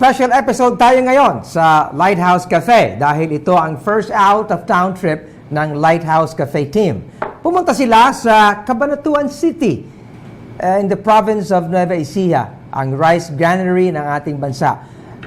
special episode tayo ngayon sa Lighthouse Cafe dahil ito ang first out-of-town trip ng Lighthouse Cafe team. Pumunta sila sa Cabanatuan City in the province of Nueva Ecija, ang rice granary ng ating bansa.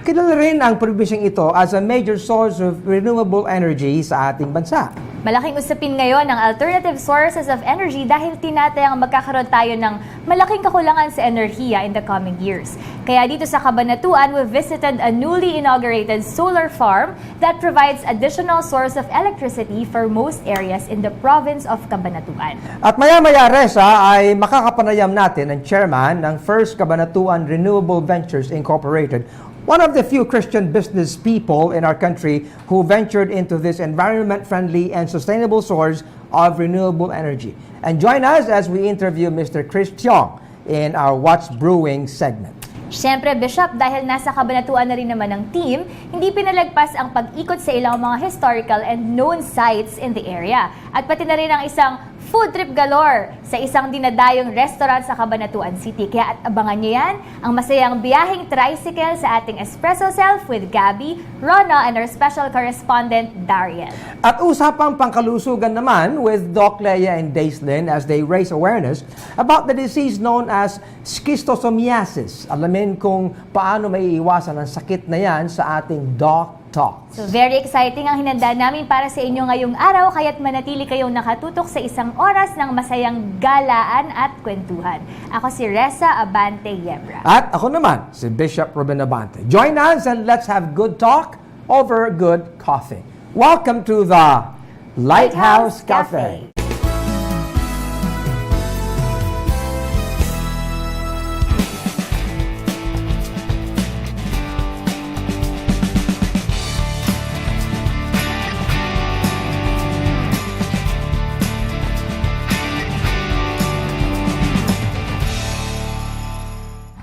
Kilala rin ang probinsyang ito as a major source of renewable energy sa ating bansa. Malaking usapin ngayon ang alternative sources of energy dahil tinatayang magkakaroon tayo ng malaking kakulangan sa enerhiya in the coming years. Kaya dito sa Cabanatuan, we visited a newly inaugurated solar farm that provides additional source of electricity for most areas in the province of Cabanatuan. At maya-maya, Reza, ay makakapanayam natin ang chairman ng First Cabanatuan Renewable Ventures Incorporated, one of the few Christian business people in our country who ventured into this environment-friendly and sustainable source of renewable energy. And join us as we interview Mr. Chris Tiong in our What's Brewing segment. Siyempre, Bishop, dahil nasa Cabanatuan na rin naman ng team, hindi pinalagpas ang pag-ikot sa ilang mga historical and known sites in the area. At pati na rin ang isang food trip galore sa isang dinadayong restaurant sa Cabanatuan City. Kaya at abangan nyo yan, ang masayang biyaheng tricycle sa ating Espresso Self with Gabby, Rhona, and our special correspondent, Darian. At usapang pangkalusugan naman with Doc Leia and Dazelyn as they raise awareness about the disease known as Schictosomiasis. Alamin kung paano may iwasan ang sakit na yan sa ating Doc Talks. So very exciting ang hinanda namin para sa inyo ngayong araw, kaya't manatili kayong nakatutok sa isang oras ng masayang galaan at kwentuhan. Ako si Reza ABANTE Yebra. At ako naman, si Bishop Reuben ABANTE. Join us and let's have good talk over good coffee. Welcome to the Lighthouse Cafe.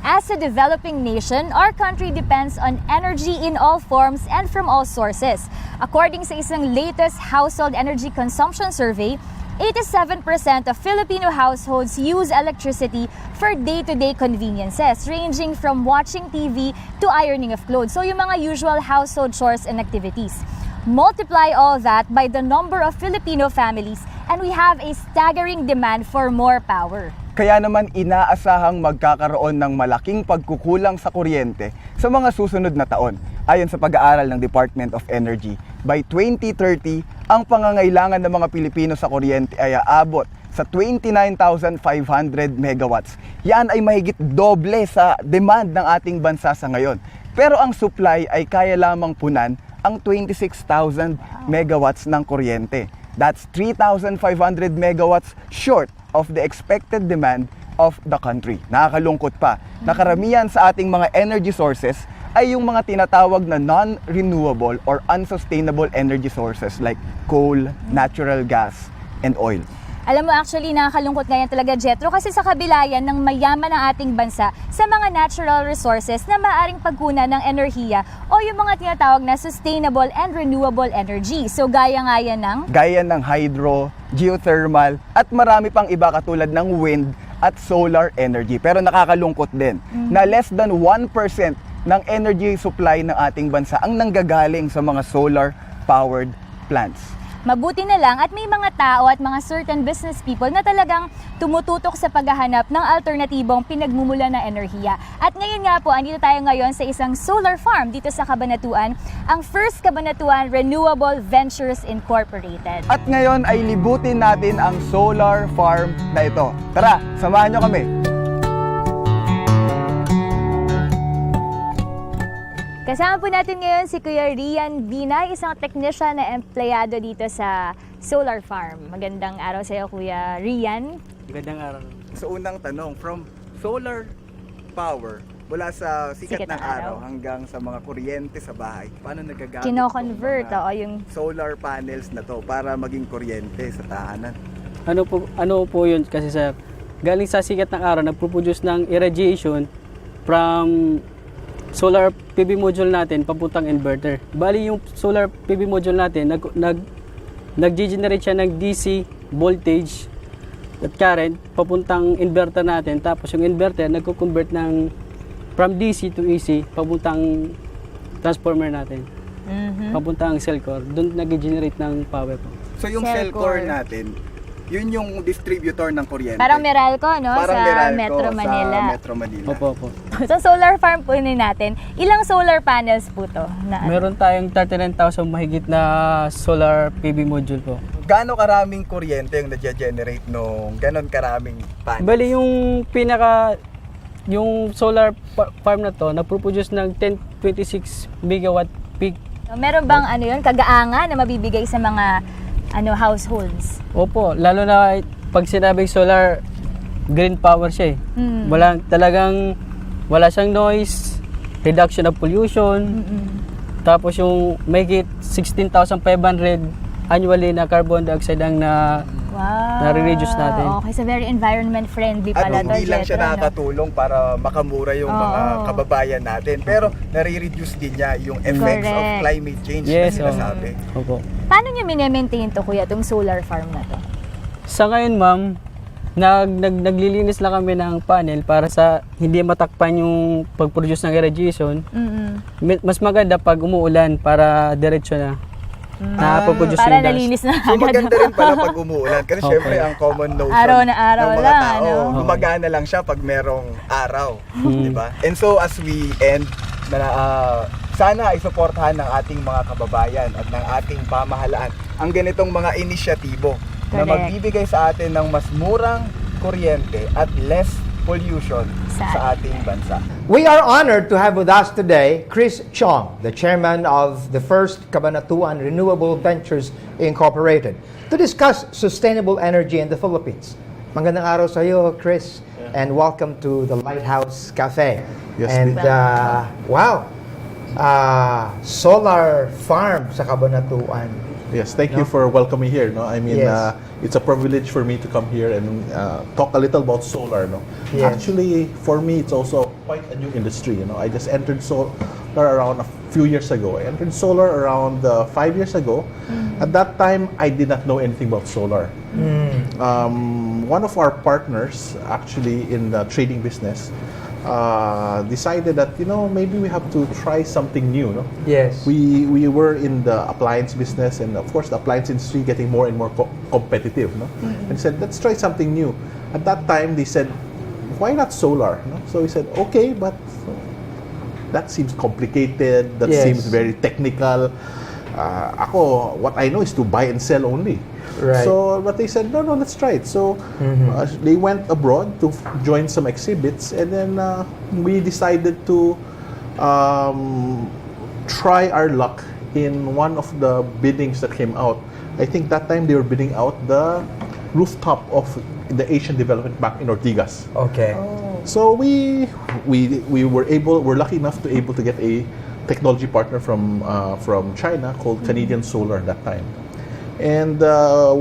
As a developing nation, our country depends on energy in all forms and from all sources. According sa isang latest household energy consumption survey, 87% of Filipino households use electricity for day-to-day conveniences, ranging from watching TV to ironing of clothes. So yung mga usual household chores and activities. Multiply all that by the number of Filipino families and we have a staggering demand for more power. Kaya naman inaasahang magkakaroon ng malaking pagkukulang sa kuryente sa mga susunod na taon. Ayon sa pag-aaral ng Department of Energy, by 2030, ang pangangailangan ng mga Pilipino sa kuryente ay aabot sa 29,500 megawatts. Yan ay mahigit doble sa demand ng ating bansa sa ngayon. Pero ang supply ay kaya lamang punan ang 26,000 megawatts ng kuryente. That's 3,500 megawatts short of the expected demand of the country. Nakakalungkot pa. Nakaramihan sa ating mga energy sources ay yung mga tinatawag na non-renewable or unsustainable energy sources like coal, natural gas, and oil. Alam mo, actually, nakakalungkot ngayon talaga, Jetro, kasi sa kabila yan ng mayaman ng ating bansa sa mga natural resources na maaaring pagkunan ng enerhiya o yung mga tinatawag na sustainable and renewable energy. So, gaya nga yan ng? Gaya ng hydro, geothermal, at marami pang iba katulad ng wind at solar energy. Pero nakakalungkot din na less than 1% ng energy supply ng ating bansa ang nanggagaling sa mga solar-powered plants. Mabuti na lang at may mga tao at mga certain business people na talagang tumututok sa paghahanap ng alternatibong pinagmumula na enerhiya. At ngayon nga po, andito tayo ngayon sa isang solar farm dito sa Cabanatuan, ang First Cabanatuan Renewable Ventures Incorporated. At ngayon ay libutin natin ang solar farm na ito. Tara, samahan nyo kami! Kasama po natin ngayon si Kuya Riyan Binay, isang technician na empleyado dito sa solar farm. Magandang araw sa iyo, Kuya Riyan. Magandang araw. Sa unang tanong, from solar power, mula sa sikat ng araw hanggang sa mga kuryente sa bahay, paano nagagamit Kino-convert, yung solar panels na to para maging kuryente sa tahanan? Ano po yun kasi sir, galing sa sikat ng araw, nagpo-produce ng irradiation from solar PV module natin papuntang inverter. Bali yung solar PV module natin nag-generate siya ng DC voltage at current papuntang inverter natin, tapos yung inverter nagko-convert ng from DC to AC, papuntang transformer natin. Papuntang cell core. Doon nag-generate ng power po. So yung Cell cell core core. natin, yun yung distributor ng kuryente. Parang Meralco, no? Parang sa Meralco Metro Manila. Sa Metro Manila. Opo. Sa solar farm po natin, ilang solar panels po to? Na, Meron tayong 39,000 mahigit na solar PV module po. Gaano karaming kuryente yung na-generate nung ganon karaming panels? Bali yung solar farm na to, nagpo-produce ng 1026 megawatt peak. Meron bang kagaangan na mabibigay sa mga households? Opo, lalo na pag sinabing solar, green power siya eh. Wala siyang noise, reduction of pollution, tapos yung mahigit 16,500 annually na carbon dioxide ang na-reduce natin. Okay, so very environment friendly pala to, Hindi lang siya Jetro, no? nakakatulong para makamura yung mga kababayan natin, pero nare-reduce din niya yung effects of Correct. climate change Yes, na sinasabi. Opo. Paano niyo mine-maintain to, kuya, itong solar farm na to? Sa ngayon, ma'am, naglilinis lang kami ng panel para sa hindi matakpan yung pag-produce ng irradiation. Mas maganda pag umuulan para diretso na. Pag-produce Para yung dust. nalinis na So maganda rin pala pag umuulan kasi Okay. syempre ang common notion Araw na araw ng mga lang, tao, ano? gumagana lang siya pag merong araw, di ba? And so as we end, sana ay suportahan ng ating mga kababayan at ng ating pamahalaan ang ganitong mga inisyatibo na Correct. magbibigay sa atin ng mas murang kuryente at less pollution sa ating bansa. We are honored to have with us today Chris Chong, the chairman of the first Cabanatuan Renewable Ventures Incorporated, to discuss sustainable energy in the Philippines. Magandang araw sa iyo, Chris, and welcome to the Lighthouse Cafe. Yes, and wow, solar farm sa Cabanatuan. Yes, thank you for welcoming here. No, I mean, Yes. it's a privilege for me to come here and talk a little about solar. No, Yes. actually, for me, it's also quite a new industry. You know, I just entered solar around a few years ago. I entered solar around 5 years ago. At that time, I did not know anything about solar. One of our partners, actually in the trading business, decided that maybe we have to try something new. No? Yes. We were in the appliance business, and of course the appliance industry getting more and more competitive. No? And said, let's try something new. At that time, they said, why not solar? No? So we said, okay, but that seems complicated. That Yes. seems very technical. Ako, what I know is to buy and sell only. Right. So, but they said, no, let's try it. So, they went abroad to join some exhibits, and then we decided to try our luck in one of the biddings that came out. I think that time they were bidding out the rooftop of the Asian Development Bank in Ortigas. Okay. So we're lucky enough to able to get a technology partner from China called Canadian Solar at that time. And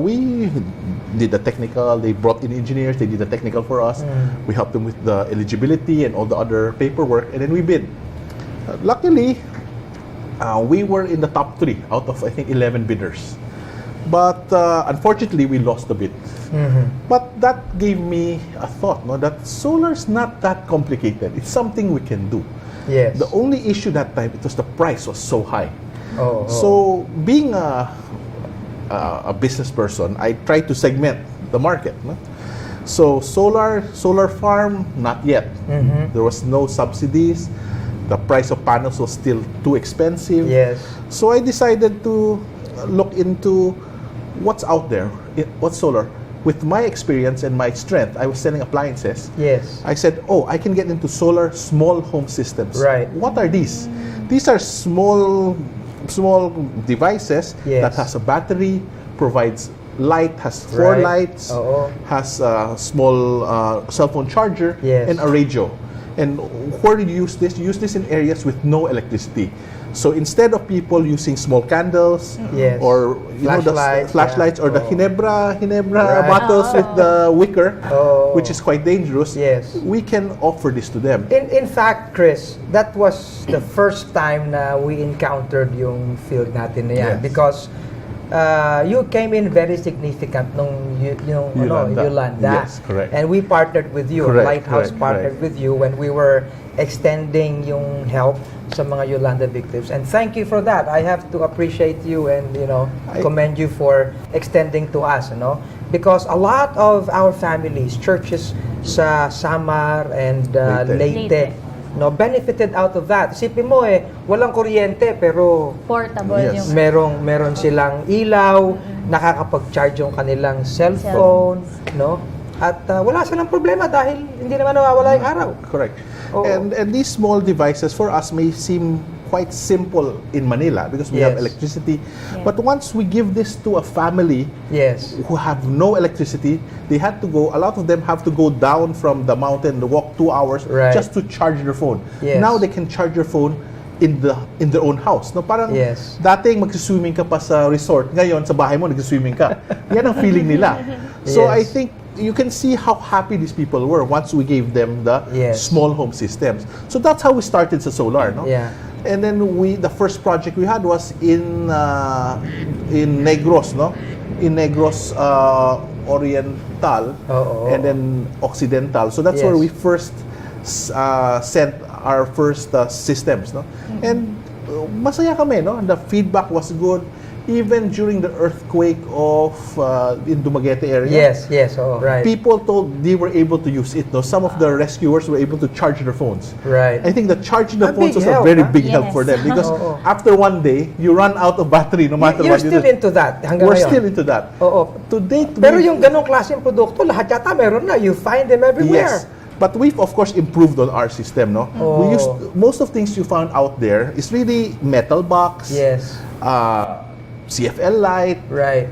we did the technical. They brought in engineers. They did the technical for us. We helped them with the eligibility and all the other paperwork, and then we bid. Luckily, we were in the top 3 out of I think 11 bidders. But unfortunately, we lost a bid. But that gave me a thought, that solar's not that complicated. It's something we can do. Yes. The only issue that time, it was the price was so high. Oh. So being a business person, I try to segment the market. No? So solar farm, not yet. There was no subsidies. The price of panels was still too expensive. Yes. So I decided to look into what's out there, what's solar. With my experience and my strength, I was selling appliances. Yes. I said, I can get into solar small home systems. Right. What are these? These are small devices Yes. that has a battery, provides light, has 4 Right. lights, Oo. has a small cell phone charger, Yes. and a radio. And where do you use this? You use this in areas with no electricity. So instead of people using small candles Yes. or Flashlights, the flashlights yeah. or the Oh. Ginebra Right. bottles with the wicker, Oh. which is quite dangerous, Yes. we can offer this to them. In fact, Chris, that was the first time na we encountered yung field natin na yan. Yes. Because you came in very significant nung Yolanda. Yolanda. Yes, correct. And we partnered with you. Correct, Lighthouse correct, partnered correct. with you when we were extending yung help sa mga Yolanda victims. And thank you for that. I have to appreciate you and, commend you for extending to us, Because a lot of our families, churches sa Samar and Leyte, benefited out of that. Isipin mo walang kuryente pero Portable Yes. yung... meron silang ilaw, nakakapag-charge yung kanilang cellphone, At wala silang problema dahil hindi naman nawawala yung araw. Correct. Oo. And these small devices for us may seem quite simple in Manila because we have Yes. electricity. But once we give this to a family Yes. who have no electricity, they had to go, a lot of them have to go down from the mountain, walk 2 hours Right. just to charge their phone. Yes. Now they can charge their phone in their own house. No, parang Yes. dating magsiswimming ka pa sa resort, ngayon sa bahay mo nagsiswimming ka. Yan ang feeling nila. So Yes. I think you can see how happy these people were once we gave them the Yes. small home systems. So that's how we started sa solar, no? Yeah. And then the first project we had was in Negros, no? In Negros Oriental Oo. and then Occidental. So that's Yes. where we first sent our first systems, no? And masaya kami, no? The feedback was good. Even during the earthquake of in Dumaguete area, Yes, right. people told they were able to use it. No, some of the rescuers were able to charge their phones. Right. I think the charging the A phones big was a help, very huh? big help for them because Oo. after one day, you run out of battery no matter You're what you still do. into that hanggang We're ngayon. still into that. Oo. To date, Pero yung ganong klaseng produkto, lahat yata meron na. You find them everywhere. yes. But we've of course improved on our system, no? Oh. We used most of things you found out there is really metal box, Yes. CFL light. Right.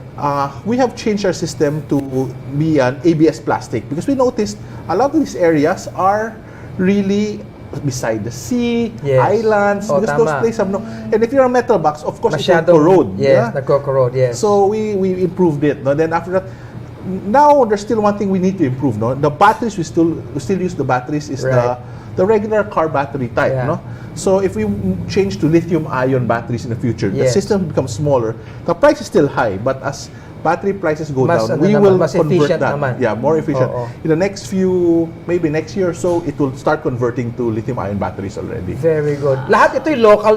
We have changed our system to be an ABS plastic because we noticed a lot of these areas are really beside the sea, Yes. islands, Oh, because those tama. places have no. And if you're a metal box, of course, it Masyadong will corrode. Yes, yeah? nagko-corrode, yes. So we improved it. No? Then after that, now there's still one thing we need to improve. No, the batteries we still use the batteries is Right. the regular car battery type. Yeah. No, so if we change to lithium-ion batteries in the future, the Yes. system becomes smaller. The price is still high, but as battery prices go Mas down, ano we naman, will mas convert efficient that. naman. Yeah, more efficient. Oo. In the next maybe next year or so, it will start converting to lithium-ion batteries already. Very good. Lahat ito'y local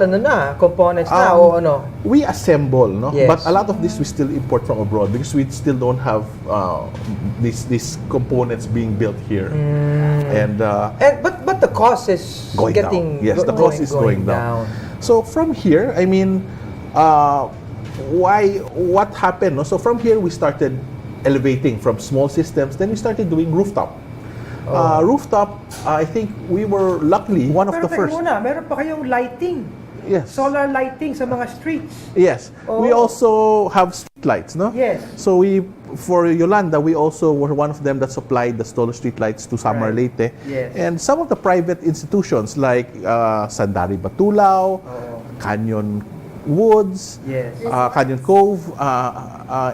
components na o ano? We assemble, no? Yes. But a lot of this we still import from abroad because we still don't have these components being built here. And But the cost is going getting down. Yes, the cost is going down. So from here, I mean, what happened? No? So from here, we started elevating from small systems. Then we started doing rooftop. Rooftop, I think we were luckily one of Pero the teka first. muna, meron pa kayong lighting. Yes. Solar lighting sa mga streets. Yes. We Oh. also have street lights, no? Yes. So for Yolanda, we also were one of them that supplied the solar street lights to Samar Right. Leyte. Yes. And some of the private institutions like Sandari Batulao, Canyon Woods, Yes. Canyon Cove,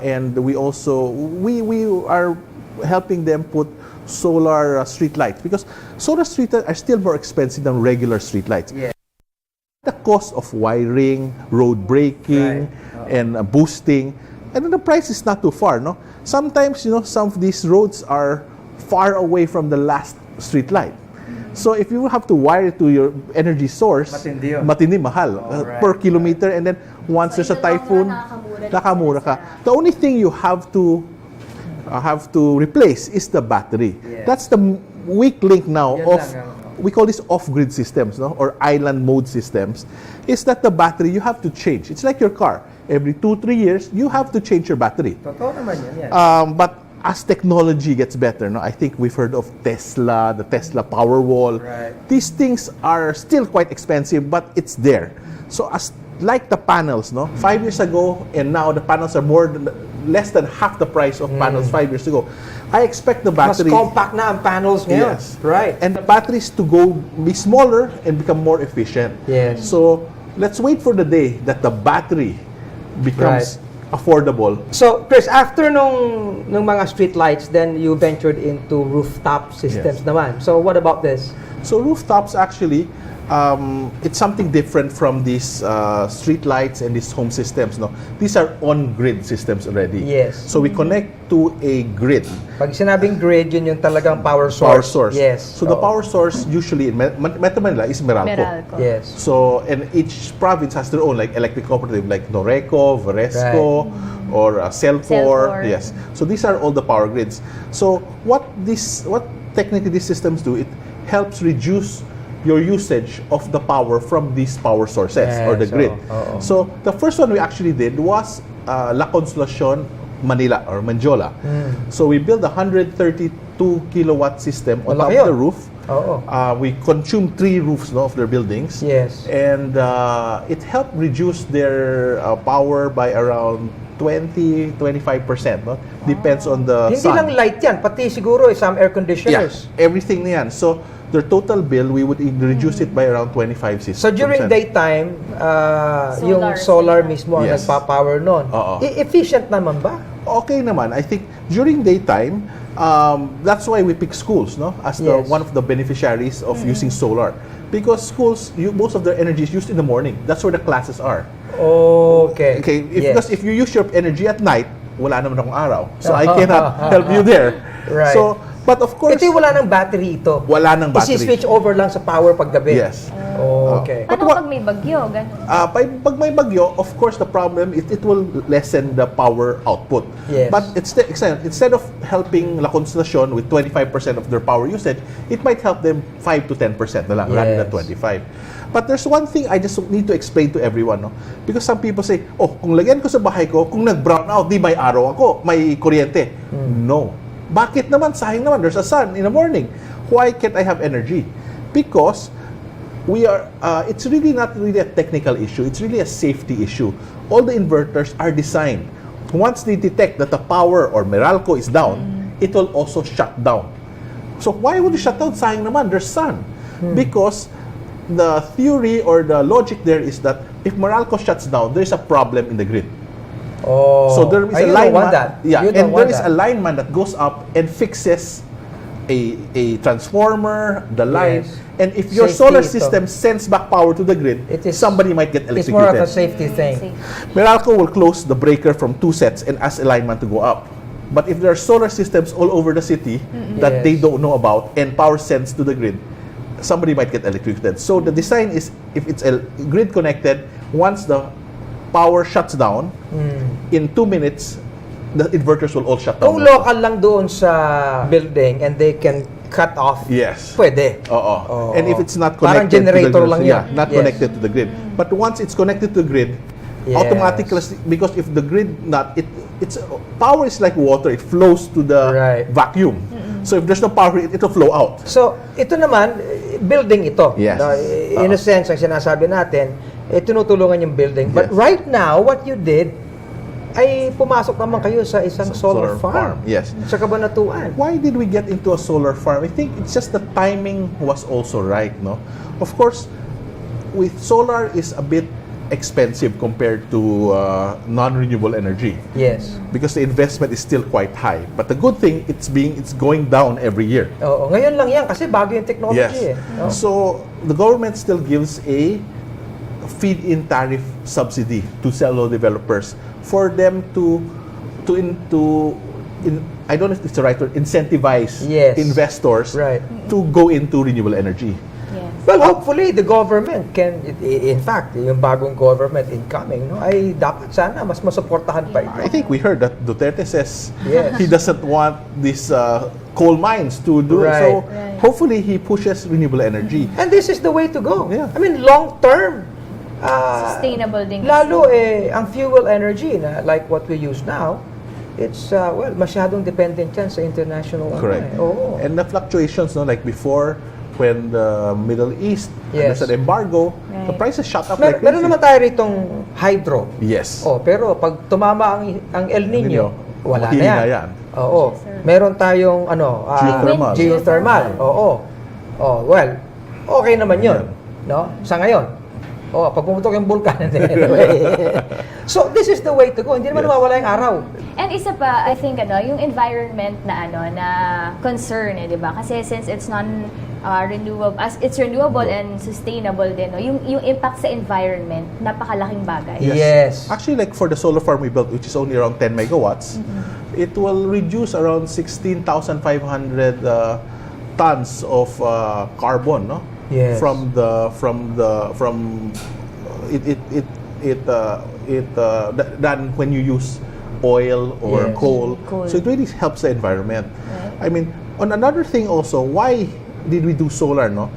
and we also we are helping them put solar street lights because solar street lights are still more expensive than regular street lights. Yes. The cost of wiring, road braking, Right. and boosting, and then the price is not too far, no? Sometimes, some of these roads are far away from the last street light. So if you have to wire it to your energy source, Matindi yun. matindi mahal Alright. per kilometer, and then once there's a typhoon, nakamura ka. The only thing you have to replace is the battery. Yeah. That's the weak link now Yan of lang ang- we call this off-grid systems, no, or island mode systems. Is that the battery you have to change? It's like your car. Every 2-3 years, you have to change your battery. Totoo naman yan. Yes. But as technology gets better, no, I think we've heard of Tesla, the Tesla Powerwall. Right. These things are still quite expensive, but it's there. So like the panels, no, 5 years ago and now the panels are less than half the price of panels 5 years ago. I expect the Mas battery. compact na ang panels ngayon. Yes. Right. And the batteries to be smaller and become more efficient. Yes. So let's wait for the day that the battery becomes affordable. So, Chris, after nung mga street lights, then you ventured into rooftop systems Yes. naman. So, what about this? So rooftops actually it's something different from these street lights and these home systems. No, these are on-grid systems already. Yes. So we connect to a grid. Pag sinabing grid, yun yung talagang power source. Power source. Yes. So the power source usually in Metro Manila is Meralco. Meralco. Yes. So, and each province has their own, like electric cooperative, like Noreco, Veresco, or Celcor. Celcor. Yes. So these are all the power grids. So what technically these systems do, it helps reduce your usage of the power from these power sources or the Yes, grid. oo. So the first one we actually did was La Consolacion, Manila or Manjola. So we built a 132 kilowatt system on top Malaki of the yun. roof. Oo. We consumed 3 roofs of their buildings. Yes. And it helped reduce their power by around 20-25%. No? Depends on the Hindi sun. lang light yan, pati siguro some air conditioners. Everything na yan. So, their total bill, we would reduce it by around 25%. So during daytime, yung solar mismo ang Yes. nagpa-power nun. Oo. Efficient naman ba? Okay naman. I think during daytime, that's why we pick schools, no, as Yes. one of the beneficiaries of using solar, because schools, most of their energy is used in the morning. That's where the classes are. Okay. Okay, Yes. because if you use your energy at night, wala naman akong araw, so I cannot help you there. Right. So, but of course, Ito yung wala ng battery ito. wala ng battery. Isi-switch over lang sa power paggabi. Yes. Okay. Paano pag may bagyo? Ganun. Pag may bagyo, of course, the problem is it will lessen the power output. Yes. But instead of helping La Consolacion with 25% of their power usage, it might help them 5 to 10% na lang rather than Yes. 25. But there's one thing I just need to explain to everyone, no? Because some people say, oh, kung lagyan ko sa bahay ko, kung nag-brown out, di may araw ako, may kuryente. No. Bakit naman? Sayang naman. There's a sun in the morning. Why can't I have energy? Because it's really not really a technical issue. It's really a safety issue. All the inverters are designed. Once they detect that the power or Meralco is down, it will also shut down. So why would you shut down? Sayang naman, there's sun. Because the theory or the logic there is that if Meralco shuts down, there's a problem in the grid. Oh. So there is Ay, a you don't want lineman. that. Yeah, You don't and want there is that. a lineman that goes up and fixes a transformer, the line, Yes. and if your Safety solar ito. system sends back power to the grid, It is- somebody might get It's more of a electrocuted. safety thing. Meralco will close the breaker from 2 sets and ask a lineman to go up. But if there are solar systems all over the city that they Yes. don't know about and power sends to the grid, somebody might get electrocuted. So the design is, if it's a grid connected, once the power shuts down, in 2 minutes, the inverters will all shut down. Kung local lang doon sa building and they can cut off, Yes. pwede. Oo. And if it's not Parang connected generator to the lang grid, yan. not Yes. connected to the grid. But once it's connected to the grid, Yes. automatically, because if the grid it's power is like water, it flows to the Right. vacuum. So if there's no power, it will flow out. So, ito naman, building ito. Yes. No, in a sense, ang sinasabi natin, tinutulungan yung building. But Yes. right now, what you did, ay pumasok naman kayo sa isang solar farm. Yes. Sa Cabanatuan. Why did we get into a solar farm? I think it's just the timing was also right, no? Of course, with solar is a bit expensive compared to non-renewable energy Yes. because the investment is still quite high. But the good thing, it's going down every year. Oo, ngayon lang yan kasi bago yung technology. Yes. No? So the government still gives a feed-in tariff subsidy to cellular developers for them to I don't know if it's the right word, incentivize Yes. investors Right. to go into renewable energy. Yes. Well, hopefully, the government can, in fact, yung bagong government incoming, no, ay dapat sana mas masuportahan pa ito. I think we heard that Duterte says Yes. he doesn't want these coal mines to do it. Right. So hopefully he pushes renewable energy. And this is the way to go. Yeah. I mean, long term, Sustainable din. lalo ang fuel energy na like what we use now, it's masyadong dependent yan sa international. Correct. Oo. And the fluctuations, no, like before, when the Middle East, Yes. there's an embargo, the Right. prices shot up like Meron crazy. naman tayo ritong hydro. Yes. Oh, pero pag tumama ang El Nino, wala na mahina yan. yan. Oo. Yes, sir. Meron tayong Geothermal. geothermal. Oo. Oh, well, okay naman 'yun, no? Sa ngayon. Oh, pag pumutok yung vulkan. So, this is the way to go. Hindi naman mawawala yung araw. And isa pa, I think yung environment na concern, di ba? Kasi since it's renewable, as it's renewable and sustainable din, yung impact sa environment, napakalaking bagay. Yes. Actually, like for the solar farm we built, which is only around 10 megawatts, it will reduce around 16,500 tons of carbon, no? Yes. Than when you use oil or Yes. coal. Coal. So it really helps the environment. Right. I mean, on another thing also, why did we do solar, no?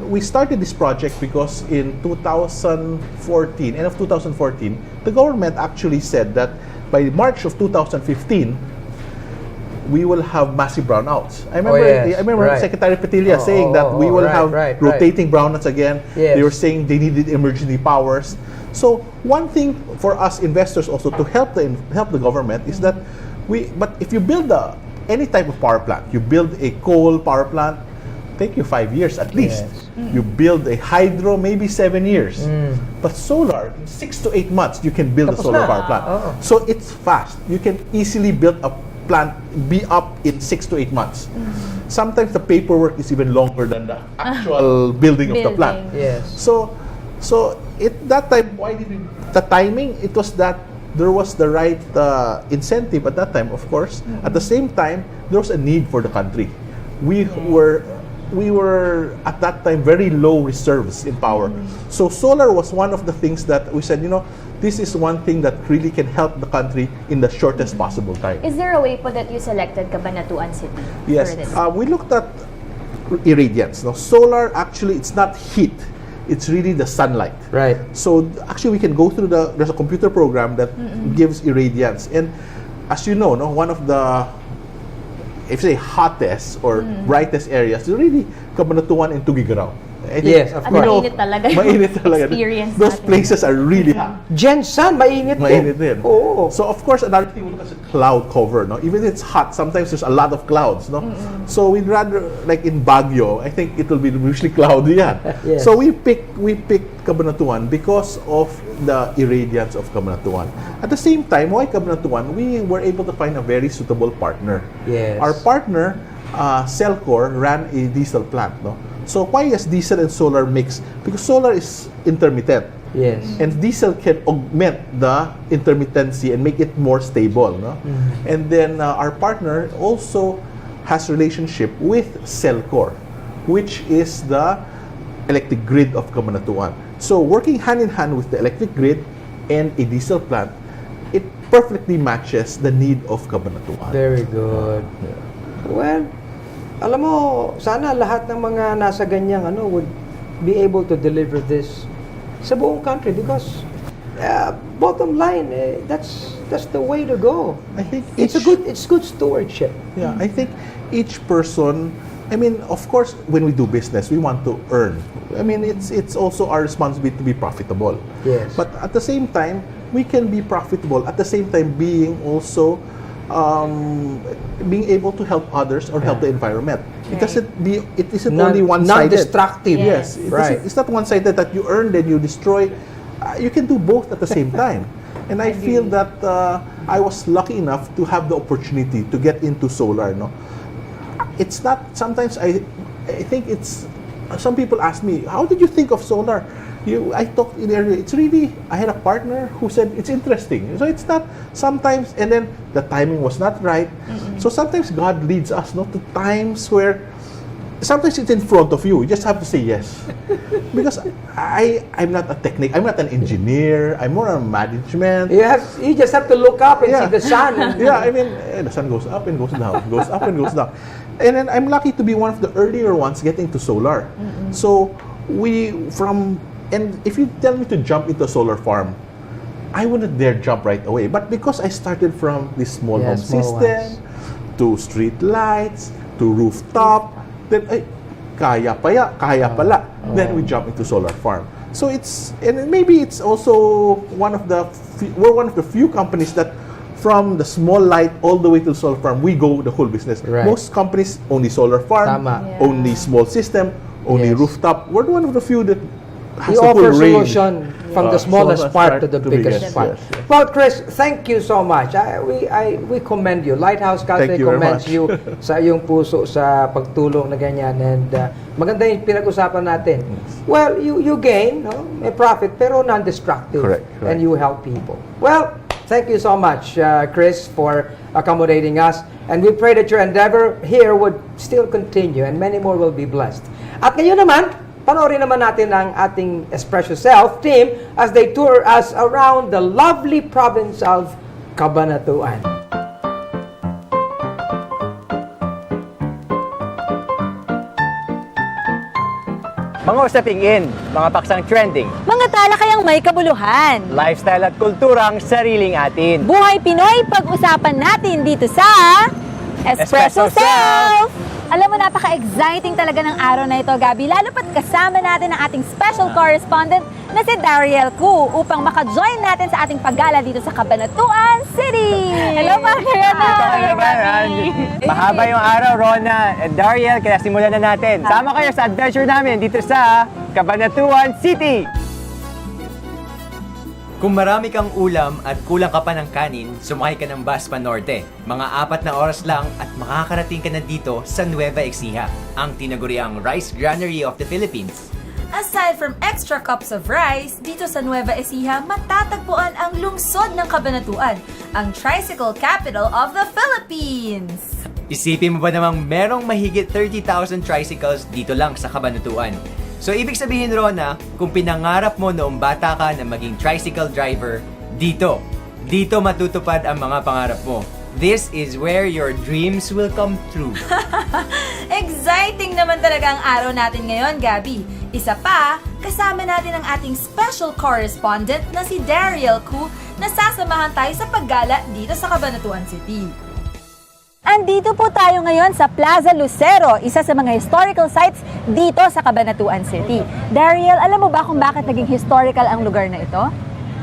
We started this project because in 2014, end of 2014, the government actually said that by March of 2015, we will have massive brownouts. I remember right. Secretary Petilla saying that we will have rotating brownouts again. Yes. They were saying they needed emergency powers. So one thing for us investors also to help the government is that but if you build any type of power plant, you build a coal power plant, take you 5 years at least. Yes. You build a hydro, maybe 7 years. But solar, in 6 to 8 months, you can build a Tapos solar na. power plant. So it's fast. You can easily build a plant, be up in 6 to 8 months. Sometimes the paperwork is even longer than the actual building of the plant. Yes. So that time, why did the timing? It was that there was the right incentive at that time, of course. At the same time, there was a need for the country. We were at that time very low reserves in power. So solar was one of the things that we said, this is one thing that really can help the country in the shortest possible time. Is there a way po that you selected Cabanatuan City Yes, for this? we looked at irradiance. Now, solar actually it's not heat; it's really the sunlight. Right. So actually, we can go through there's a computer program that gives irradiance, and as you know, one of the if you say hottest or brightest areas is really Cabanatuan and Tugigaraw. I think, Yes, of course. Mainit talaga yung mainit talaga. experience Those natin. places are really hot. Jensen, mainit din. Mainit din. Oo. So of course, another thing we look at cloud cover. No, even if it's hot, sometimes there's a lot of clouds. No, so we'd rather like in Baguio. I think it will be usually cloudy. Yeah. Yes. So we picked Cabanatuan because of the irradiance of Cabanatuan. At the same time, why Cabanatuan? We were able to find a very suitable partner. Yes. Our partner, Celcor, ran a diesel plant. No. So why is diesel and solar mixed? Because solar is intermittent. Yes. And diesel can augment the intermittency and make it more stable. No? And then our partner also has relationship with Celcor, which is the electric grid of Cabanatuan. So working hand in hand with the electric grid and a diesel plant, it perfectly matches the need of Cabanatuan. Very good. Well, alam mo, sana lahat ng mga nasa ganyang would be able to deliver this sa buong country because bottom line, that's the way to go. I think It's good stewardship. Yeah, I think each person, I mean, of course, when we do business, we want to earn. I mean, it's also our responsibility to be profitable. Yes. But at the same time, we can be profitable at the same time being also being able to help others or help the environment. Because it isn't only one-sided. Non-destructive. Yes, it's not one-sided that you earn then you destroy. You can do both at the same time. And I feel that I was lucky enough to have the opportunity to get into solar. No, it's not. Sometimes I think it's. Some people ask me, how did you think of solar? I talked in earlier. It's really. I had a partner who said it's interesting. So it's not sometimes, and then the timing was not right. So sometimes God leads us not to times where. Sometimes it's in front of you. You just have to say yes, because I'm not a technique. I'm not an engineer. I'm more on management. You just have to look up and see the sun. Yeah, I mean, the sun goes up and goes down, goes up and goes down. And then I'm lucky to be one of the earlier ones getting to solar. So and if you tell me to jump into a solar farm, I wouldn't dare jump right away. But because I started from this small home small system, to street lights, to rooftop, then kaya pala. Then we jump into solar farm. So maybe it's also we're one of the few companies that from the small light all the way to the solar farm, we go the whole business. Right. Most companies only solar farm, Tama. Yeah. only small system, only Yes. rooftop. We're one of the few that has You the offer full range. solution from the smallest part to the biggest yes, part. yes. Well, Chris, thank you so much. We commend you. Lighthouse Cafe Thank you very commends much. you sa iyong puso sa pagtulong na ganyan. And maganda yung pinag-usapan natin. Well, you gain, no? May profit, pero non-destructive. Correct. And you help people. Well, thank you so much, Chris, for accommodating us. And we pray that your endeavor here would still continue and many more will be blessed. At ngayon naman, panoorin naman natin ang ating Espresso Self team as they tour us around the lovely province of Cabanatuan. Mga usaping in, mga paksang trending, Mga talakayang may kabuluhan. lifestyle at kulturang sariling atin. Buhay Pinoy, pag-usapan natin dito sa Espresso Self! Alam mo, napaka-exciting talaga ng araw na ito, Gabby. Lalo pat kasama natin ang ating special correspondent na si Dariel Ku upang maka-join natin sa ating paggala dito sa Cabanatuan City. Hello, Mahaba yung araw, Rhona at Dariel, kaya simulan na natin. Sama kayo sa adventure namin dito sa Cabanatuan City! Kung marami kang ulam at kulang ka pa ng kanin, sumakay ka ng bus pa norte. Mga 4 na oras lang at makakarating ka na dito sa Nueva Ecija, ang tinaguriang rice granary of the Philippines. Aside from extra cups of rice, dito sa Nueva Ecija matatagpuan ang lungsod ng Cabanatuan, ang tricycle capital of the Philippines. Isipin mo ba namang merong mahigit 30,000 tricycles dito lang sa Cabanatuan? So ibig sabihin, Rhona, kung pinangarap mo noong bata ka na maging tricycle driver, dito matutupad ang mga pangarap mo. This is where your dreams will come true. Exciting naman talaga ang araw natin ngayon, Gabby. Isa pa, kasama natin ang ating special correspondent na si Dariel Ku na sasamahan tayo sa paggala dito sa Cabanatuan City. Andito po tayo ngayon sa Plaza Lucero, isa sa mga historical sites dito sa Cabanatuan City. Dariel, alam mo ba kung bakit naging historical ang lugar na ito?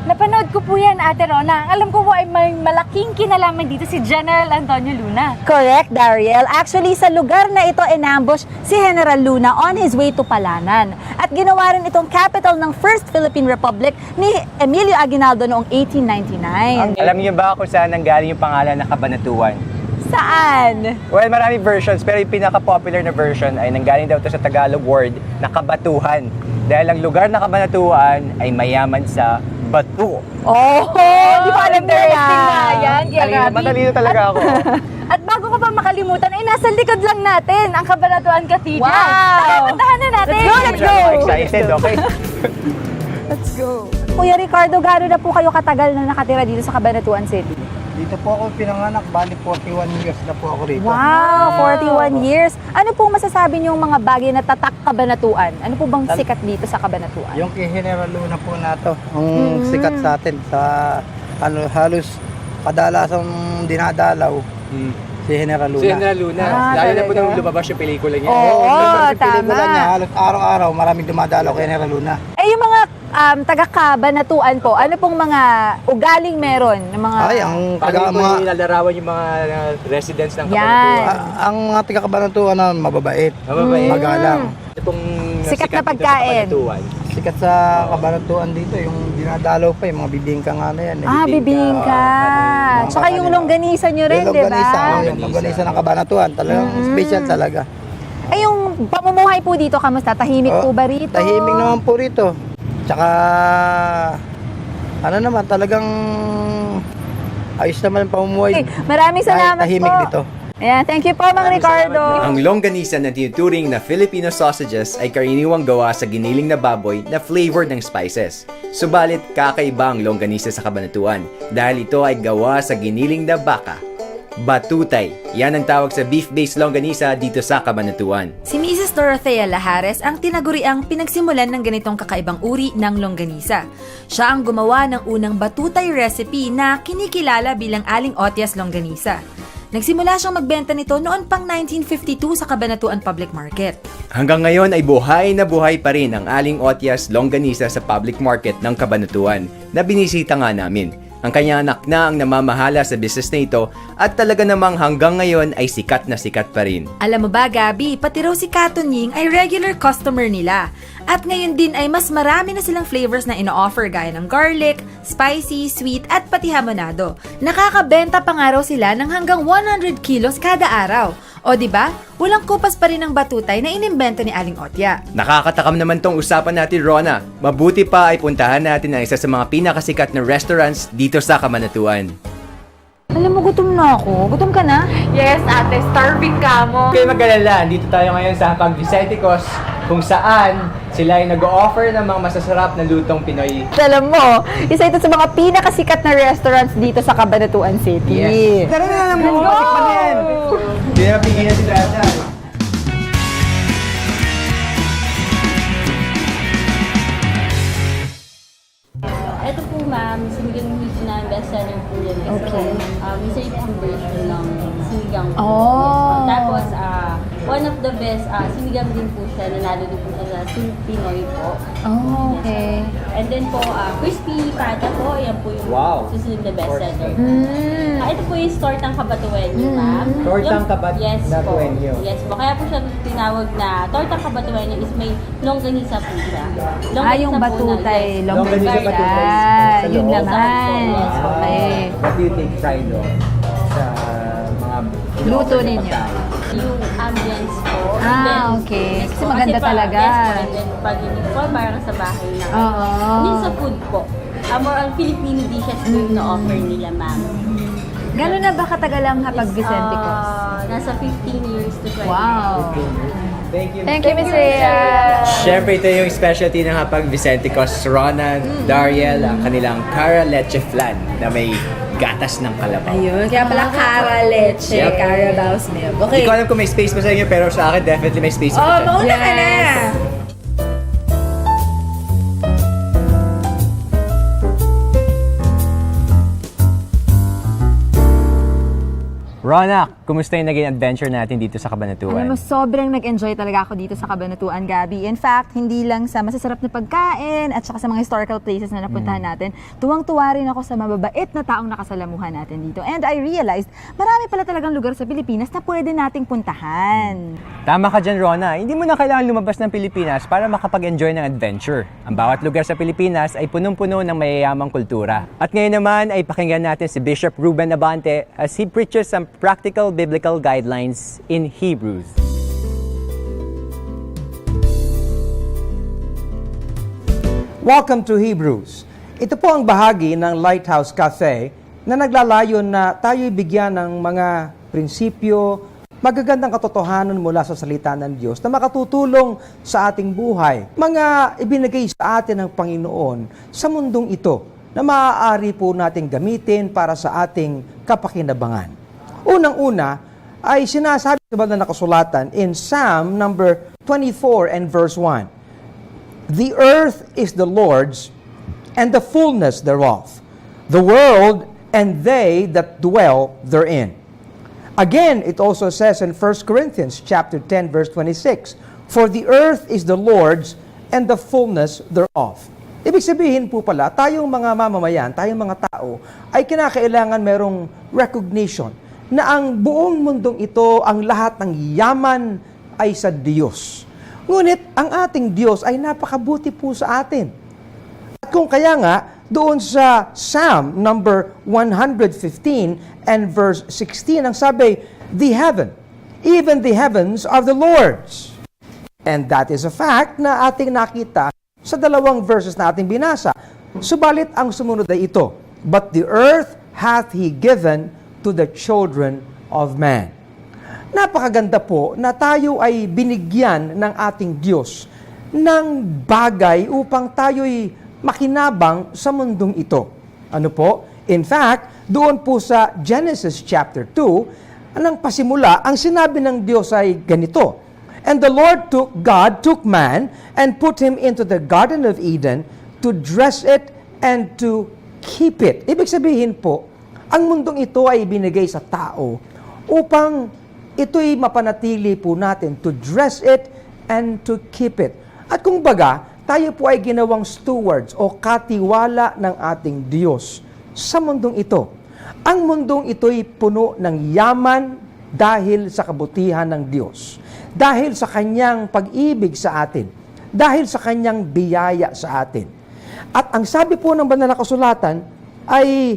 Napanood ko po yan, Ate Rhona. Alam ko po ay may malaking kinalaman dito si General Antonio Luna. Correct, Dariel. Actually, sa lugar na ito, inambush si General Luna on his way to Palanan. At ginawa rin itong capital ng First Philippine Republic ni Emilio Aguinaldo noong 1899. Alam niyo ba kung saan nanggaling yung pangalan na Cabanatuan? Saan? Well, marami versions, pero yung pinaka-popular na version ay nanggaling daw ito sa Tagalog word na kabatuhan. Dahil ang lugar na Cabanatuan ay mayaman sa bato. Oh, di pa alam na Interesting nga yan, Gabby. Matalino talaga ako. At bago ko pa makalimutan, ay nasa likod lang natin ang Cabanatuan Cathedral. Wow! Tara, puntahan na natin. Let's go! Excited, okay? Let's go. Kuya Ricardo, gano'n na po kayo katagal na nakatira dito sa Cabanatuan City? Dito po ako pinanganak, bali 41 years na po ako rito. Wow, 41 years. Ano pong masasabi niyong mga bagay na tatak Cabanatuan? Ano po bang sikat dito sa Cabanatuan? Yung kay General Luna po na to, ang sikat sa atin sa halos kadalasang dinadalaw si General Luna. Si General Luna. Lalo na po nung lumabas yung pelikula niya. Oo, Sa pelikula niya, tama. halos araw-araw maraming dumadalaw kay General Luna. Eh, yung mga taga-Cabanatuan po, ano pong mga ugaling meron? Ng mga... Ay, ang Paano po mga nilalarawan yung mga residents ng Yan. Cabanatuan? ang mga taga-Cabanatuan na mababait, Mababait. magalang. Itong Sikat na dito sa pagkain. Cabanatuan. Sikat sa Cabanatuan dito, yung dinadalaw pa, yung mga bibingka nga na yan. Bibingka. Mga Tsaka yung kanila. longganisa nyo rin, di ba? Yung longganisa ng Cabanatuan, talagang special talaga. Ay, yung pamumuhay po dito, kamusta? Tahimik po ba rito? Tahimik naman po rito. Tsaka, ano naman, talagang ayos naman ang pamumuhay. Okay, maraming salamat tahimik po. dito. Ayan, thank you po, Mang Ricardo. Ang longganisa na tinuturing na Filipino sausages ay karaniwang gawa sa giniling na baboy na flavored ng spices. Subalit, kakaiba ang longganisa sa Cabanatuan dahil ito ay gawa sa giniling na baka. Batutay, yan ang tawag sa beef-based longganisa dito sa Cabanatuan. Si Mrs. Dorothea Lahares ang tinaguriang pinagsimulan ng ganitong kakaibang uri ng longganisa. Siya ang gumawa ng unang batutay recipe na kinikilala bilang aling otias longganisa. Nagsimula siyang magbenta nito noon pang 1952 sa Cabanatuan Public Market. Hanggang ngayon ay buhay na buhay pa rin ang aling otias longganisa sa public market ng Cabanatuan na binisita nga namin. Ang kanyang anak na ang namamahala sa business na ito at talaga namang hanggang ngayon ay sikat na sikat pa rin. Alam mo ba, Gabby, pati raw si Katunying ay regular customer nila. At ngayon din ay mas marami na silang flavors na ino-offer gaya ng garlic, spicy, sweet at pati hamonado. Nakakabenta pa nga raw sila ng hanggang 100 kilos kada araw. O di ba? Walang kupas pa rin ng batutay na inimbento ni Aling Otya. Nakakatakam naman tong usapan natin, Rhona. Mabuti pa ay puntahan natin ang isa sa mga pinakasikat na restaurants dito sa Cabanatuan. Alam mo, gutom na ako. Gutom ka na? Yes, ate, starving ka mo. Kayo mag-alala, dito tayo ngayon sa Hapag Vicenticos kung saan sila ay nag-o-offer ng mga masasarap na lutong Pinoy. Alam mo, isa ito sa mga pinakasikat na restaurants dito sa Cabanatuan City. Yes. Tara na lang mo, pa din. Hindi na pigilan si Dazelyn. Ito po ma'am, sinigang meat na bestseller po yun. Okay. Isa yung version ng sinigang po. Oh. Yes, tapos, one of the best, sinigang din po siya, nanalo din po siya sa Pinoy po. Oh, okay. And then po, crispy pata po, yan po yung susunod na bestseller. Ito po yung tortang kabatuenyo, ma'am. Tortang Yes po. kabatuenyo. Yes po. Kaya po siya tinawag na tortang kabatuenyo is may longganisa po siya. Yung batutay, Longganisa batutay. Sa Yun loob. naman. Yes po. Okay. What do you think, Trino, sa mga Luto ninyo? pagkain? Yung ambience po. Okay. Yes Kasi po. maganda talaga. Yes po. And then pag uniform, parang sa bahay na. Oo. Hindi sa food po. More on Filipino dishes po yung na-offer nila, ma'am. Gano'n na ba katagal ang Hapag Vicenticos? Nasa 15 years to 20 Wow. Thank you. Thank you, Miss Rhea. Siyempre, ito yung specialty ng Hapag Vicenticos, Rhona, Dariel, ang kanilang Cara Leche Flan na may gatas ng kalabaw. Ayun, kaya pala Cara Leche, Yep. Carabao's milk. Okay. Hindi ko alam kung may space pa sa inyo, pero sa akin definitely may space pa Oh, dyan. mauna ka na! Rhona, kumusta yung naging adventure natin dito sa Cabanatuan? Alam mo, sobrang nag-enjoy talaga ako dito sa Cabanatuan, Gabby. In fact, hindi lang sa masasarap na pagkain at saka sa mga historical places na napuntahan natin, tuwang-tuwa rin ako sa mababait na taong nakasalamuhan natin dito. And I realized, marami pala talagang lugar sa Pilipinas na pwede nating puntahan. Tama ka dyan, Rhona. Hindi mo na kailangan lumabas ng Pilipinas para makapag-enjoy ng adventure. Ang bawat lugar sa Pilipinas ay punong-puno ng mayayamang kultura. At ngayon naman ay pakinggan natin si Bishop Reuben ABANTE as he preaches some practical biblical guidelines in Hebrews. Welcome to Hebrews. Ito po ang bahagi ng Lighthouse Cafe na naglalayon na tayo'y bigyan ng mga prinsipyo, magagandang katotohanan mula sa salita ng Diyos na makatutulong sa ating buhay. Mga ibinigay sa atin ng Panginoon sa mundong ito na maaari po nating gamitin para sa ating kapakinabangan. Unang-una ay sinasabi sa banal na kasulatan in Psalm number 24 and verse 1. The earth is the Lord's and the fullness thereof, the world and they that dwell therein. Again, it also says in 1 Corinthians chapter 10 verse 26, for the earth is the Lord's and the fullness thereof. Ibig sabihin po pala, tayong mga mamamayan, tayong mga tao, ay kinakailangan merong recognition na ang buong mundong ito, ang lahat ng yaman ay sa Diyos. Ngunit ang ating Diyos ay napakabuti po sa atin. At kung kaya nga, doon sa Psalm number 115 and verse 16, ang sabi, the heaven, even the heavens are the Lord's. And that is a fact na ating nakita sa dalawang verses na ating binasa. Subalit ang sumunod ay ito, but the earth hath He given to the children of man. Napakaganda po na tayo ay binigyan ng ating Diyos ng bagay upang tayo'y makinabang sa mundong ito. Ano po? In fact, doon po sa Genesis chapter 2, anong pasimula, ang sinabi ng Diyos ay ganito, and the Lord God took man and put him into the Garden of Eden to dress it and to keep it. Ibig sabihin po, ang mundong ito ay binigay sa tao upang ito'y mapanatili po natin to dress it and to keep it. At kung baga, tayo po ay ginawang stewards o katiwala ng ating Diyos sa mundong ito. Ang mundong ito'y puno ng yaman dahil sa kabutihan ng Diyos, dahil sa Kanyang pag-ibig sa atin, dahil sa Kanyang biyaya sa atin. At ang sabi po ng banal na kasulatan ay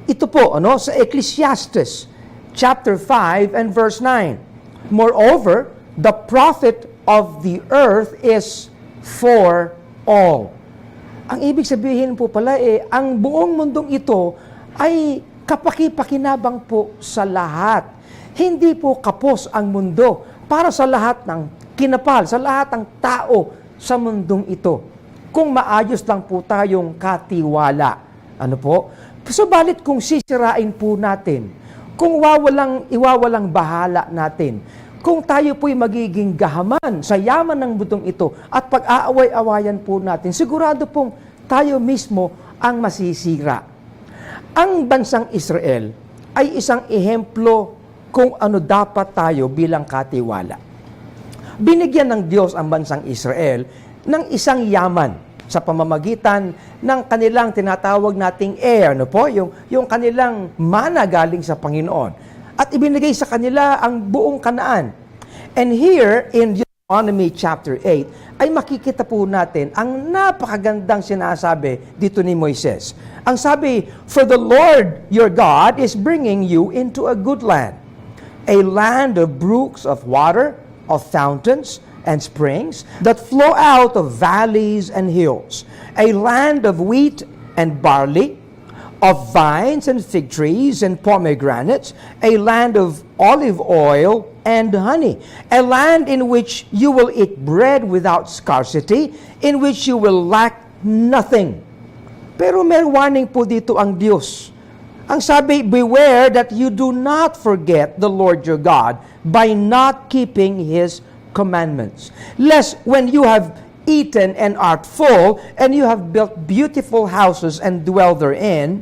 ito po, sa Ecclesiastes chapter 5 and verse 9. Moreover, the profit of the earth is for all. Ang ibig sabihin po pala ang buong mundong ito ay kapaki-pakinabang po sa lahat. Hindi po kapos ang mundo para sa lahat ng kinapal, sa lahat ng tao sa mundong ito. Kung maayos lang po tayong katiwala. Ano po? Subalit kung sisirain po natin, kung iwawalang bahala natin, kung tayo po'y magiging gahaman sa yaman ng mundong ito at pag-aaway-awayan po natin, sigurado pong tayo mismo ang masisira. Ang bansang Israel ay isang ehemplo kung ano dapat tayo bilang katiwala. Binigyan ng Diyos ang bansang Israel ng isang yaman sa pamamagitan ng kanilang tinatawag nating heir, yung kanilang mana galing sa Panginoon. At ibinigay sa kanila ang buong Kanaan. And here in Deuteronomy chapter 8 ay makikita po natin ang napakagandang sinasabi dito ni Moises. Ang sabi, "For the Lord your God is bringing you into a good land, a land of brooks of water, of fountains and springs that flow out of valleys and hills, a land of wheat and barley, of vines and fig trees and pomegranates, a land of olive oil and honey, a land in which you will eat bread without scarcity, in which you will lack nothing." Pero may warning po dito ang Diyos. Ang sabi, "Beware that you do not forget the Lord your God by not keeping His commandments, lest when you have eaten and art full, and you have built beautiful houses and dwell therein,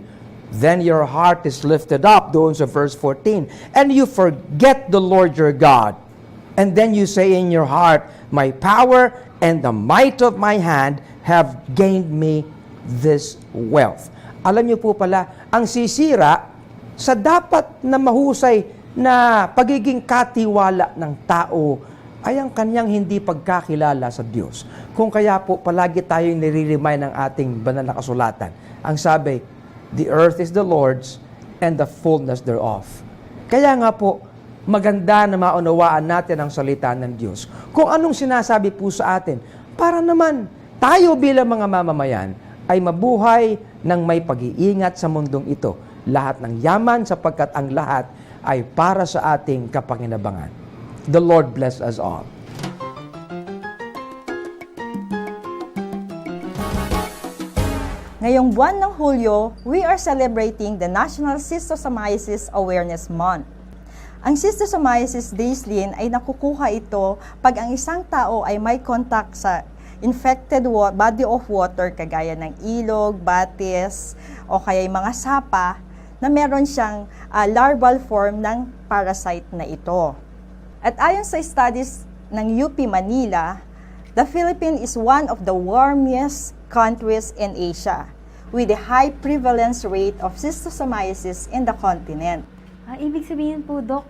then your heart is lifted up," doon sa verse 14, "and you forget the Lord your God. And then you say in your heart, my power and the might of my hand have gained me this wealth." Alam niyo po pala, ang sisira sa dapat na mahusay na pagiging katiwala ng tao ay ang kanyang hindi pagkakilala sa Diyos. Kung kaya po palagi tayong nire-remind ng ating banal na kasulatan. Ang sabi, "The earth is the Lord's and the fullness thereof." Kaya nga po, maganda na maunawaan natin ang salita ng Diyos. Kung anong sinasabi po sa atin, para naman tayo bilang mga mamamayan ay mabuhay ng may pag-iingat sa mundong ito. Lahat ng yaman sapagkat ang lahat ay para sa ating kapakinabangan. The Lord bless us all. Ngayong buwan ng Hulyo, we are celebrating the National Schictosomiasis Awareness Month. Ang Schictosomiasis, Dazelyn, ay nakukuha ito pag ang isang tao ay may contact sa infected body of water kagaya ng ilog, batis, o kaya mga sapa na meron siyang larval form ng parasite na ito. At ayon sa studies ng UP Manila, the Philippines is one of the warmest countries in Asia with a high prevalence rate of schistosomiasis in the continent. Ibig sabihin po, Dok,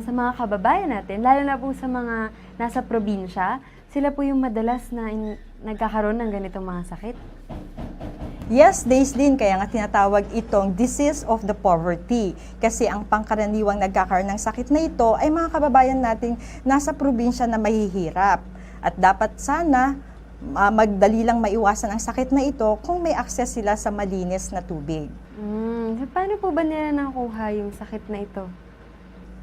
sa mga kababayan natin, lalo na po sa mga nasa probinsya, sila po yung madalas na nagkakaroon ng ganitong mga sakit? Yes, Dazelyn, kaya nga tinatawag itong disease of the poverty. Kasi ang pangkaraniwang nagkakaroon ng sakit na ito ay mga kababayan nating nasa probinsya na mahihirap. At dapat sana magdali lang maiwasan ang sakit na ito kung may access sila sa malinis na tubig. Paano po ba nila nakuha yung sakit na ito?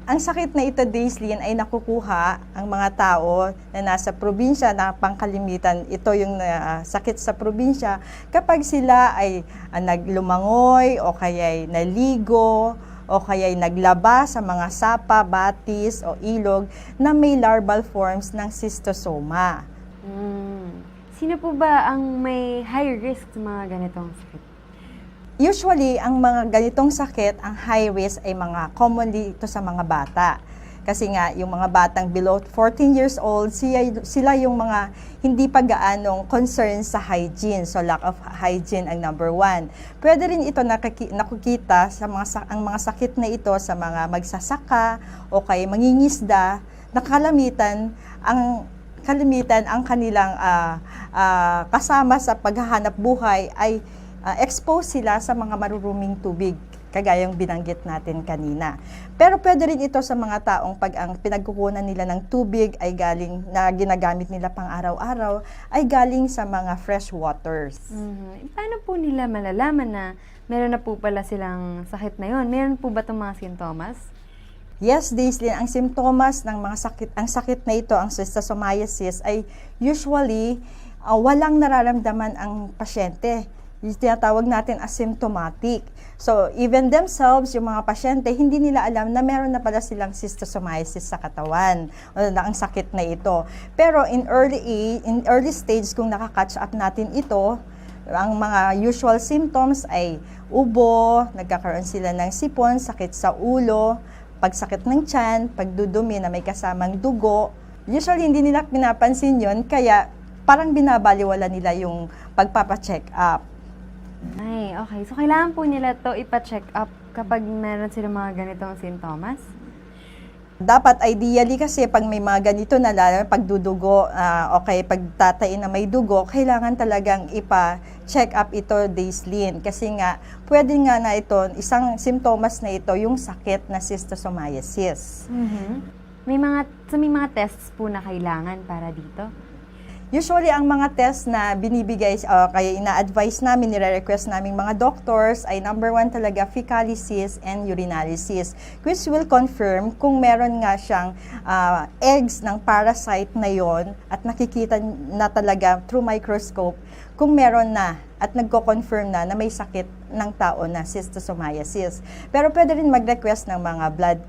Ang sakit na ito, Dazelyn, ay nakukuha ang mga tao na nasa probinsya, na pangkalimitan. Ito yung sakit sa probinsya kapag sila ay naglumangoy o kaya'y naligo o kaya'y naglaba sa mga sapa, batis o ilog na may larval forms ng schistosoma. Sino po ba ang may high risk sa mga ganitong sakit? Usually, ang mga ganitong sakit, ang high risk ay mga commonly ito sa mga bata. Kasi nga, yung mga batang below 14 years old, sila yung mga hindi pa gaanong concern sa hygiene. So, lack of hygiene ang number 1. Pwede rin ito nakikita sa ang mga sakit na ito sa mga magsasaka o kay mangingisda na kalimitan ang kanilang kasama sa paghahanap buhay ay expose sila sa mga maruruming tubig, kagayang binanggit natin kanina. Pero pwede rin ito sa mga taong pag ang pinagkukunan nila ng tubig ay galing na ginagamit nila pang araw-araw ay galing sa mga fresh waters. Paano po nila malalaman na meron na po pala silang sakit na yon? Meron po ba itong mga sintomas? Yes, Dazelyn, ang simptomas ng mga sakit na ito, ang Schictosomiasis, ay usually walang nararamdaman ang pasyente. Yung tinatawag natin asymptomatic. So, even themselves, yung mga pasyente, hindi nila alam na meron na pala silang Schictosomiasis sa katawan o na ang sakit na ito. Pero in early stage, kung nakakatch up natin ito, ang mga usual symptoms ay ubo, nagkakaroon sila ng sipon, sakit sa ulo, pagsakit ng tiyan, pagdudumi na may kasamang dugo. Usually, hindi nila pinapansin yon, kaya parang binabaliwala nila yung pagpapacheck up. Ay, okay. So, kailangan po nila to ipa-check up kapag meron silang mga ganitong sintomas? Dapat ideally kasi pag may mga ganito na lalo, pagdudugo, okay, pagtatain na may dugo, kailangan talagang ipa-check up ito, Dazelyn. Kasi nga, pwede nga na ito, isang simptomas na ito, yung sakit na Schictosomiasis. May mga tests po na kailangan para dito? Usually, ang mga test na binibigay, kaya ina-advise namin, nire-request namin mga doctors, ay number 1 talaga, fecalysis and urinalysis, which will confirm kung meron nga siyang eggs ng parasite na yon at nakikita na talaga through microscope kung meron na at nagko-confirm na may sakit ng tao na Schictosomiasis. Pero pwede rin mag-request ng mga blood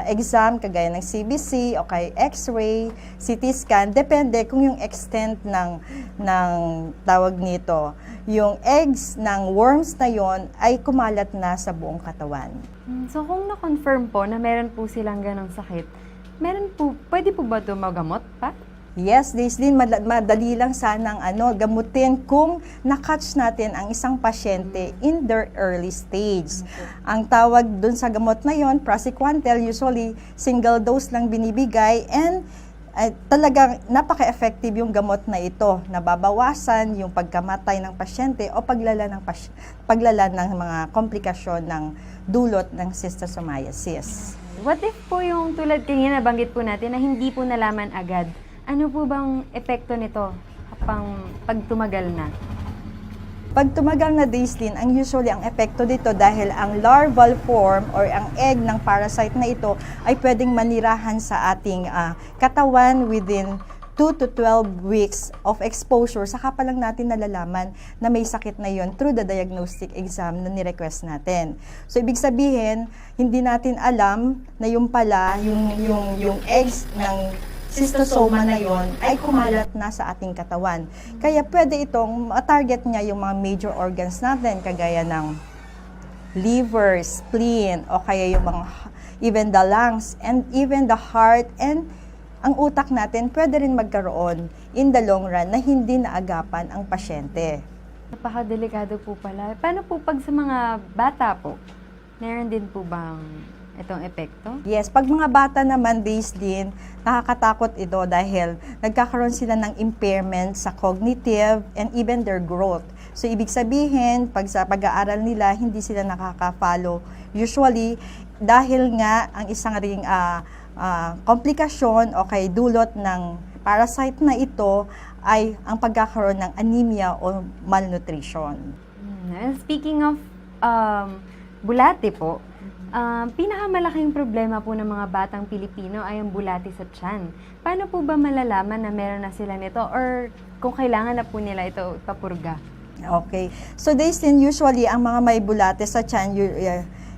exam, kagaya ng CBC o kay X-ray, CT scan, depende kung yung extent ng tawag nito. Yung eggs ng worms na yon ay kumalat na sa buong katawan. So kung na-confirm po na meron po silang ganong sakit, pwede po ba ito magamot pa? Yes, Dazelyn, madali lang sanang gamutin kung na-catch natin ang isang pasyente in their early stage. Ang tawag dun sa gamot na yon, praziquantel, usually single dose lang binibigay, and talagang napaka-effective yung gamot na ito. Nababawasan yung pagkamatay ng pasyente o paglala ng mga komplikasyon ng dulot ng Schictosomiasis. What if po yung tulad kanina banggit po natin na hindi po nalaman agad? Ano po bang epekto nito pag tumagal na? Pag tumagal na, Dazelyn, usually ang epekto dito dahil ang larval form or ang egg ng parasite na ito ay pwedeng manirahan sa ating katawan within 2 to 12 weeks of exposure. Saka pa lang natin nalalaman na may sakit na yon through the diagnostic exam na ni-request natin. So, ibig sabihin, hindi natin alam na yung pala, yung eggs ng schistosoma na yon ay kumalat na sa ating katawan. Kaya pwede itong target niya yung mga major organs natin, kagaya ng liver, spleen, o kaya yung mga, even the lungs, and even the heart, and ang utak natin pwede rin magkaroon in the long run na hindi naagapan ang pasyente. Napakadelikado po pala. Paano po pag sa mga bata po? Meron din po bang itong epekto? Yes, pag mga bata naman, Dazelyn, nakakatakot ito dahil nagkakaroon sila ng impairment sa cognitive and even their growth. So, ibig sabihin, pag sa pag-aaral nila, hindi sila nakaka-follow. Usually, dahil nga ang isang ring komplikasyon o kay dulot ng parasite na ito ay ang pagkakaroon ng anemia o malnutrition. Speaking of bulate po, pinakamalaking problema po ng mga batang Pilipino ay ang bulate sa tiyan. Paano po ba malalaman na meron na sila nito or kung kailangan na po nila ito ipapurga? Okay. So, Dazelyn, usually, ang mga may bulate sa tiyan,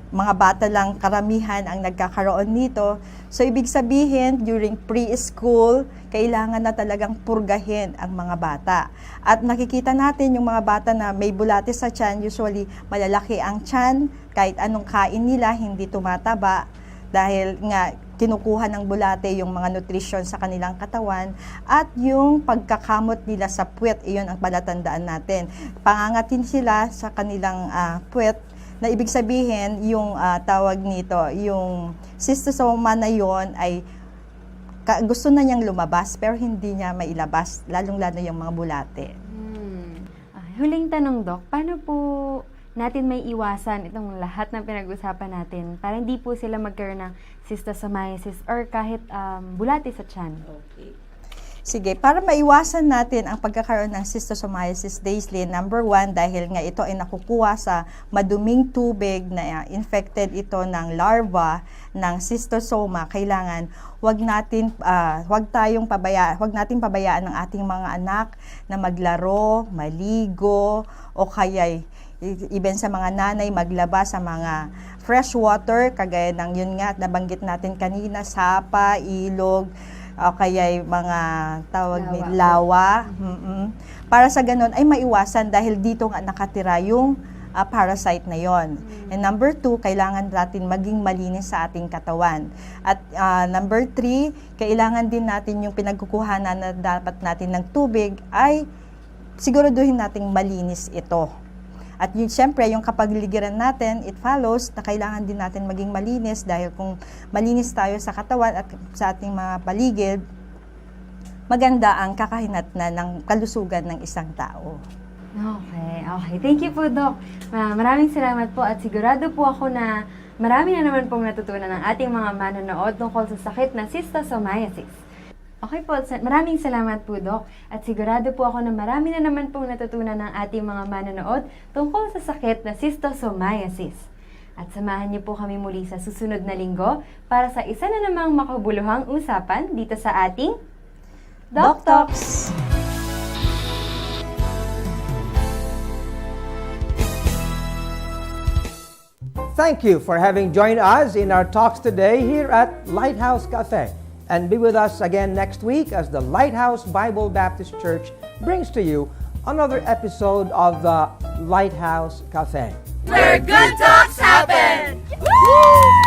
mga bata lang karamihan ang nagkakaroon nito. So, ibig sabihin, during preschool, kailangan na talagang purgahin ang mga bata. At nakikita natin yung mga bata na may bulate sa tiyan, usually malalaki ang tiyan, kahit anong kain nila, hindi tumataba. Dahil nga, kinukuha ng bulate yung mga nutrition sa kanilang katawan at yung pagkakamot nila sa puwet, iyon ang palatandaan natin. Pangangatin sila sa kanilang puwet, na ibig sabihin yung tawag nito, yung schistosoma na yon ay gusto na niyang lumabas pero hindi niya mailabas, lalong-lalo yung mga bulate. Huling tanong, Doc, paano po natin may iwasan itong lahat ng pinag-usapan natin para hindi po sila magkaroon ng schistosomiasis or kahit bulate sa tiyan? Okay. Sige, para maiwasan natin ang pagkakaroon ng schistosomiasis, Dazelyn, number 1, dahil nga ito ay nakukuha sa maduming tubig na infected ito ng larva ng schistosoma, kailangan wag natin pabayaan ng ating mga anak na maglaro, maligo, o kaya even sa mga nanay maglaba sa mga fresh water, kagaya ng yun nga nabanggit natin kanina, sapa, ilog, o kaya mga lawa. Para sa ganun ay maiwasan dahil dito nga nakatira yung parasite na yon. And number 2, kailangan natin maging malinis sa ating katawan. At number 3, kailangan din natin yung pinagkukuhanan na dapat natin ng tubig ay siguraduhin nating malinis ito. At yun, syempre, yung kapaligiran natin, it follows na kailangan din natin maging malinis dahil kung malinis tayo sa katawan at sa ating mga paligid, maganda ang kakahinatnan ng kalusugan ng isang tao. Okay. Thank you po, Doc. Maraming salamat po at sigurado po ako na marami na naman pong natutunan ng ating mga manonood tungkol sa sakit na schistosomiasis. Okay po, maraming salamat po, Doc. At sigurado po ako na marami na naman pong natutunan ng ating mga manonood tungkol sa sakit na schistosomiasis. At samahan niyo po kami muli sa susunod na linggo para sa isa na namang makabuluhang usapan dito sa ating Doc Talks! Thank you for having joined us in our talks today here at Lighthouse Cafe. And be with us again next week as the Lighthouse Bible Baptist Church brings to you another episode of the Lighthouse Cafe. Where good talks happen! Woo!